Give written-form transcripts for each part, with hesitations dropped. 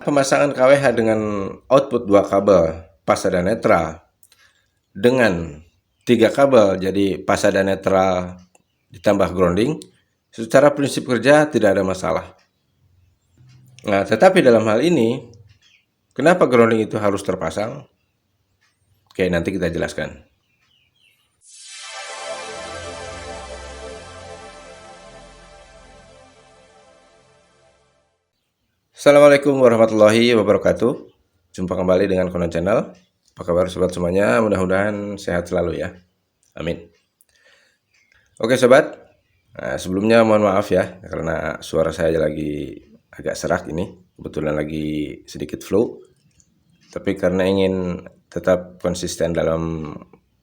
Pemasangan KWH dengan output 2 kabel pasada netral dengan 3 kabel jadi pasada netral ditambah grounding, secara prinsip kerja tidak ada masalah. Nah, tetapi dalam hal ini, kenapa grounding itu harus terpasang? Oke, nanti kita jelaskan. Assalamualaikum warahmatullahi wabarakatuh. Jumpa kembali dengan Konon Channel. Apa kabar sobat semuanya? Mudah-mudahan sehat selalu ya. Amin. Oke sobat, sebelumnya mohon maaf ya karena suara saya lagi agak serak ini. Kebetulan lagi sedikit flu. Tapi karena ingin tetap konsisten dalam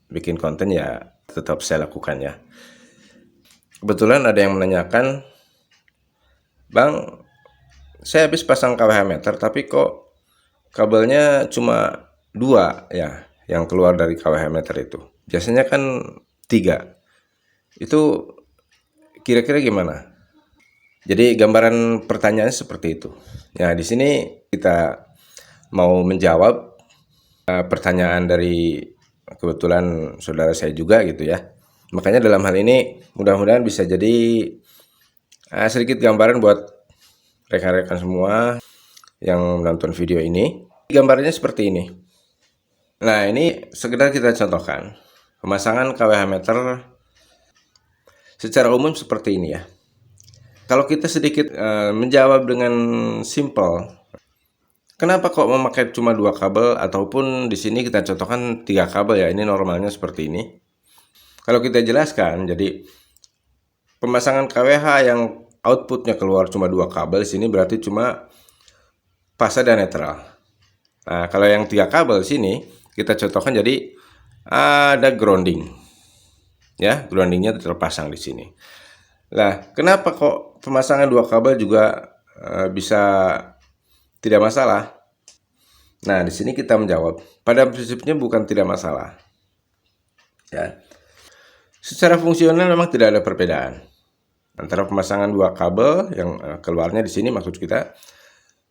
bikin konten ya tetap saya lakukan ya. Kebetulan ada yang menanyakan, Bang, saya habis pasang KWH meter tapi kok kabelnya cuma 2 ya yang keluar dari KWH meter itu. Biasanya kan 3. Itu kira-kira gimana? Jadi gambaran pertanyaannya seperti itu. Nah, di sini kita mau menjawab pertanyaan dari kebetulan saudara saya juga gitu ya. Makanya dalam hal ini mudah-mudahan bisa jadi sedikit gambaran buat rekan-rekan semua yang menonton video ini. Gambarnya seperti ini. Nah, ini sekedar kita contohkan. Pemasangan KWH meter secara umum seperti ini ya. Kalau kita sedikit menjawab dengan simple, kenapa kok memakai cuma 2 kabel ataupun di sini kita contohkan 3 kabel ya. Ini normalnya seperti ini. Kalau kita jelaskan, jadi pemasangan KWH yang outputnya keluar cuma 2 kabel, sini berarti cuma pasada netral. Nah, kalau yang 3 kabel sini kita contohkan jadi ada grounding. Ya, groundingnya terpasang di sini. Nah, kenapa kok pemasangan 2 kabel juga bisa tidak masalah? Nah, di sini kita menjawab, pada prinsipnya bukan tidak masalah. Ya. Secara fungsional memang tidak ada perbedaan antara pemasangan 2 kabel yang keluarnya di sini maksud kita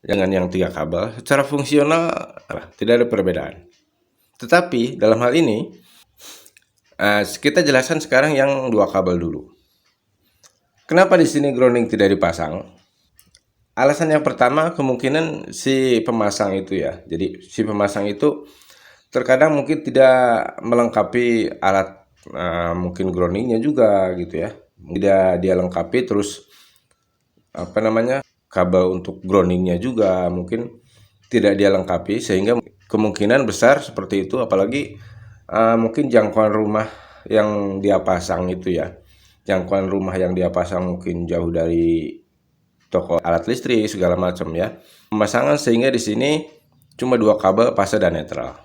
dengan yang 3 kabel. Secara fungsional tidak ada perbedaan. Tetapi dalam hal ini kita jelaskan sekarang yang 2 kabel dulu. Kenapa di sini grounding tidak dipasang? Alasan yang pertama kemungkinan si pemasang itu ya. Jadi si pemasang itu terkadang mungkin tidak melengkapi alat mungkin groundingnya juga gitu ya. Tidak dia lengkapi, terus kabel untuk groundingnya juga mungkin tidak dia lengkapi, sehingga kemungkinan besar seperti itu. Apalagi mungkin jangkauan rumah yang dia pasang itu ya, jangkauan rumah yang dia pasang mungkin jauh dari toko alat listrik segala macam ya. Pemasangan sehingga di sini cuma 2 kabel pasada netral.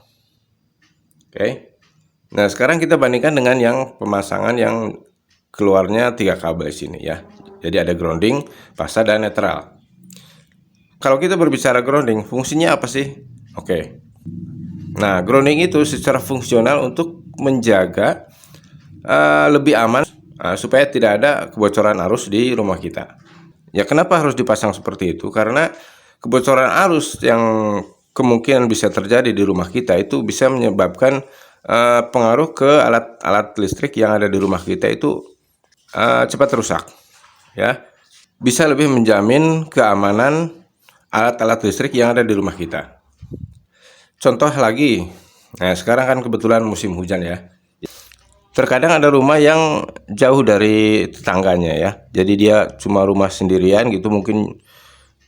Oke. Nah, sekarang kita bandingkan dengan yang pemasangan yang keluarnya 3 kabel di sini ya. Jadi ada grounding, pasada netral. Kalau kita berbicara grounding, fungsinya apa sih? Oke. Nah, grounding itu secara fungsional untuk menjaga lebih aman supaya tidak ada kebocoran arus di rumah kita. Ya, kenapa harus dipasang seperti itu? Karena kebocoran arus yang kemungkinan bisa terjadi di rumah kita itu bisa menyebabkan pengaruh ke alat listrik yang ada di rumah kita itu cepat rusak. Ya, bisa lebih menjamin keamanan alat-alat listrik yang ada di rumah kita. Contoh lagi, nah sekarang kan kebetulan musim hujan ya. Terkadang ada rumah yang jauh dari tetangganya ya. Jadi dia cuma rumah sendirian gitu, mungkin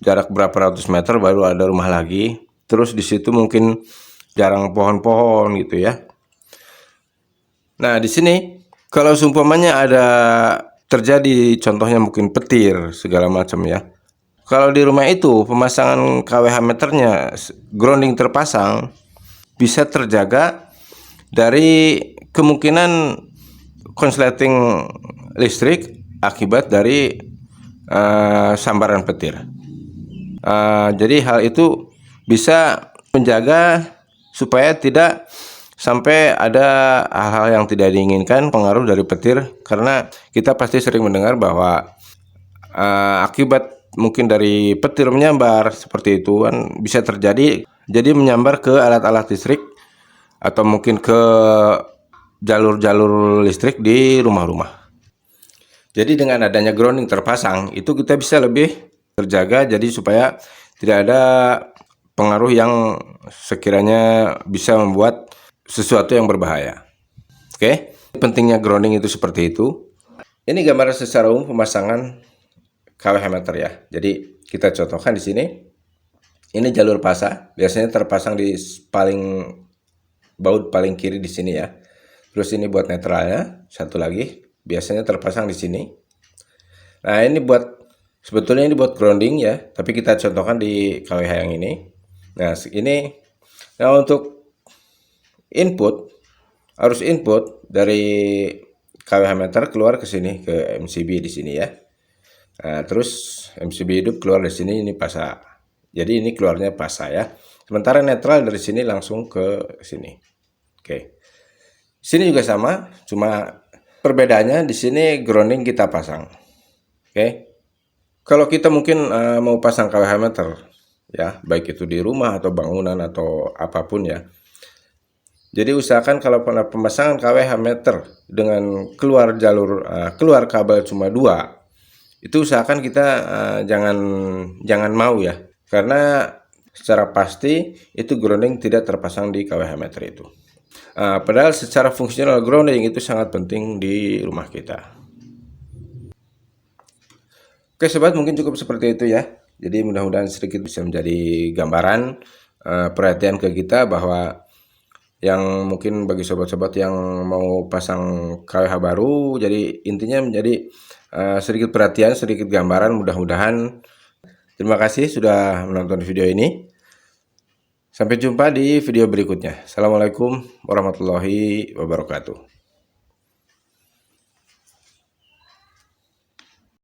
jarak berapa ratus meter baru ada rumah lagi. Terus di situ mungkin jarang pohon-pohon gitu ya. Nah, di sini kalau seumpamanya ada terjadi contohnya mungkin petir segala macam ya. Kalau di rumah itu pemasangan KWH meternya grounding terpasang, bisa terjaga dari kemungkinan konsleting listrik akibat dari sambaran petir. Jadi hal itu bisa menjaga supaya tidak sampai ada hal-hal yang tidak diinginkan pengaruh dari petir, karena kita pasti sering mendengar bahwa akibat mungkin dari petir menyambar seperti itu kan bisa terjadi. Jadi menyambar ke alat-alat listrik atau mungkin ke jalur-jalur listrik di rumah-rumah. Jadi dengan adanya grounding terpasang itu kita bisa lebih terjaga, jadi supaya tidak ada pengaruh yang sekiranya bisa membuat sesuatu yang berbahaya. Oke, pentingnya grounding itu seperti itu. Ini gambaran secara umum pemasangan KWH meter ya. Jadi kita contohkan di sini. Ini jalur pasang, biasanya terpasang di baut paling kiri di sini ya. Terus ini buat netralnya, satu lagi biasanya terpasang di sini. Nah, sebetulnya ini buat grounding ya, tapi kita contohkan di KWH yang ini. Nah, untuk input, arus input dari KWH meter keluar ke sini, ke MCB di sini ya. Nah, terus MCB hidup keluar dari sini, ini pasa. Jadi ini keluarnya pasa ya. Sementara netral dari sini langsung ke sini. Oke. Sini juga sama, cuma perbedaannya di sini grounding kita pasang. Oke. Kalau kita mungkin mau pasang KWH meter ya, baik itu di rumah atau bangunan atau apapun ya. Jadi usahakan kalau pemasangan KWH meter dengan keluar kabel cuma 2, itu usahakan kita jangan mau ya, karena secara pasti itu grounding tidak terpasang di KWH meter itu. Padahal secara fungsional grounding itu sangat penting di rumah kita. Oke sobat, mungkin cukup seperti itu ya. Jadi mudah-mudahan sedikit bisa menjadi gambaran perhatian ke kita, bahwa yang mungkin bagi sobat-sobat yang mau pasang KWH baru, jadi intinya menjadi sedikit perhatian, sedikit gambaran. Mudah-mudahan. Terima kasih sudah menonton video ini. Sampai jumpa di video berikutnya. Assalamualaikum warahmatullahi wabarakatuh.